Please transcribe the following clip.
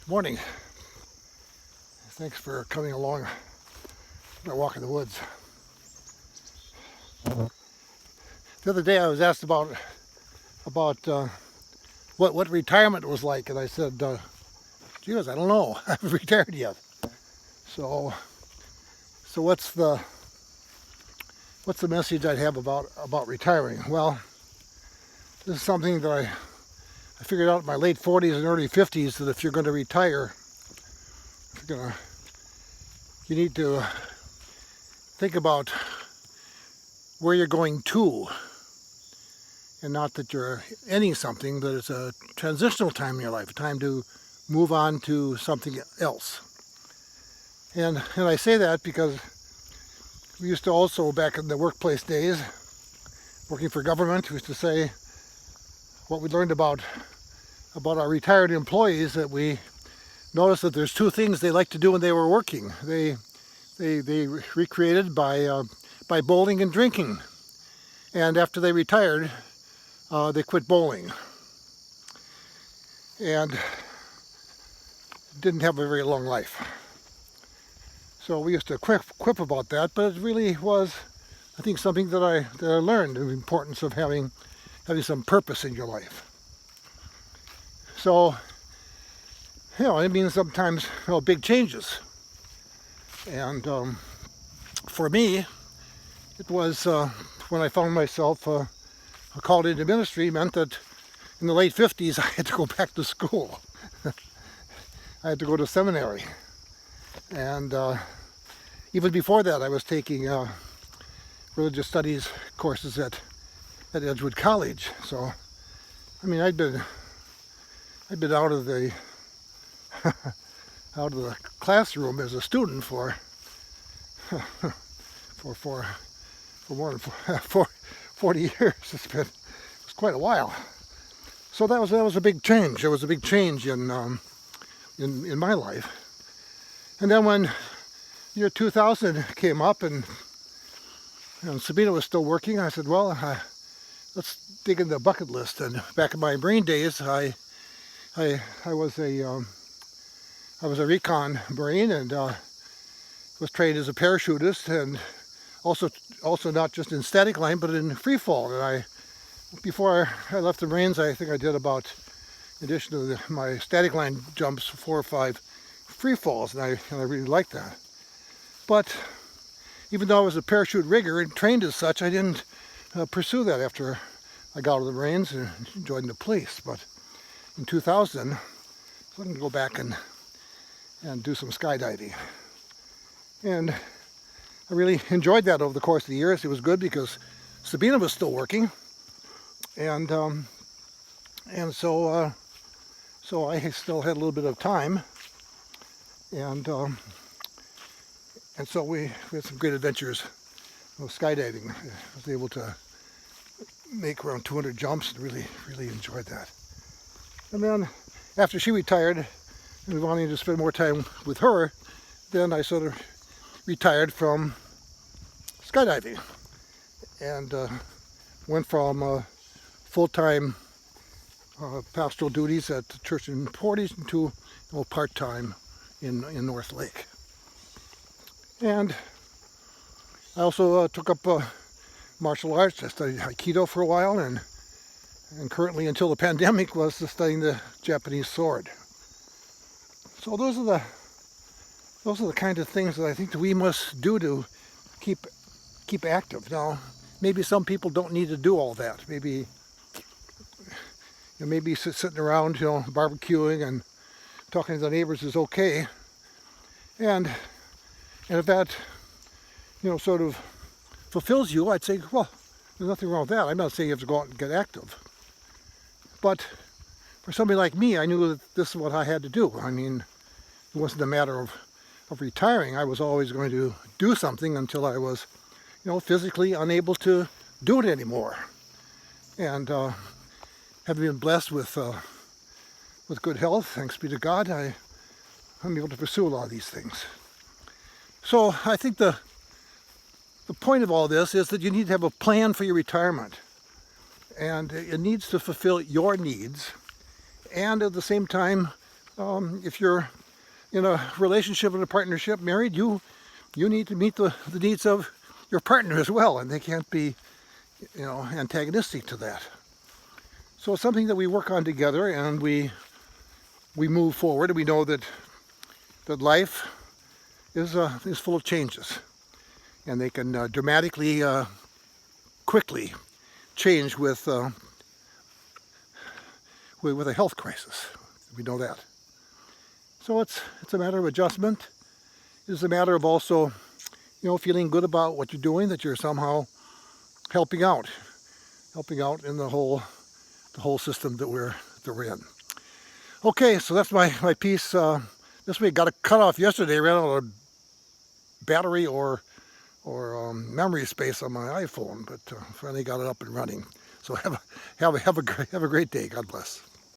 Morning. Thanks for coming along for a walk in the woods. The other day I was asked about what retirement was like, and I said, "Geez, I don't know. I haven't retired yet." So what's the message I'd have about retiring? Well, this is something that I figured out in my late 40s and early 50s, that if you're going to retire, you need to think about where you're going to, and not that you're ending something, but it's a transitional time in your life, a time to move on to something else. And I say that because we used to also, back in the workplace days, working for government, we used to say what we learned about our retired employees, that we noticed that there's two things they liked to do when they were working. They recreated by bowling and drinking. And after they retired, they quit bowling. And didn't have a very long life. So we used to quip about that, but it really was, I think, something that I learned, the importance of having some purpose in your life. So, it means sometimes big changes. And for me, it was when I found myself called into ministry, meant that in the late 50s I had to go back to school. I had to go to seminary. And even before that, I was taking religious studies courses at Edgewood College. So, I'd been out of the classroom as a student for more than 40 years. It was quite a while. So that was a big change. It was a big change in my life. And then when year 2000 came up and Sabina was still working, I said, well, let's dig in the bucket list. And back in my Marine days, I was a recon Marine, and was trained as a parachutist, and also not just in static line, but in free fall. And before I left the Marines, I think I did about, in addition to my static line jumps, 4 or 5 free falls, and I really liked that. But even though I was a parachute rigger and trained as such, I didn't pursue that after I got out of the Marines and joined the police. But in 2000, I was looking to go back and do some skydiving. And I really enjoyed that over the course of the years. It was good because Sabina was still working, and so I still had a little bit of time, and so we had some great adventures with skydiving. I was able to make around 200 jumps and really enjoyed that. And then after she retired, and wanting to spend more time with her, then I sort of retired from skydiving and went from full-time pastoral duties at the church in Portage to part-time in North Lake. And I also took up martial arts. I studied Aikido for a while, and currently, until the pandemic, was studying the Japanese sword. So those are the kind of things that I think that we must do to keep active. Now, maybe some people don't need to do all that. Maybe sitting around, barbecuing and talking to the neighbors is okay. And if that, sort of fulfills you, I'd say, well, there's nothing wrong with that. I'm not saying you have to go out and get active. But for somebody like me, I knew that this is what I had to do. It wasn't a matter of retiring. I was always going to do something until I was, physically unable to do it anymore. And having been blessed with good health, thanks be to God, I'm able to pursue a lot of these things. So I think the point of all this is that you need to have a plan for your retirement. And it needs to fulfill your needs, and at the same time If you're in a relationship and a partnership, married, you need to meet the needs of your partner as well, and they can't be, antagonistic to that. So it's something that we work on together, and we move forward, and we know that life is full of changes, and they can dramatically, quickly change with a health crisis. We know that. So it's a matter of adjustment. It's a matter of also, feeling good about what you're doing, that you're somehow helping out in the whole system that we're in. Okay, so that's my piece. This week got a cut off yesterday. Ran out of battery or memory space on my iPhone, but finally got it up and running. So have a great day. God bless.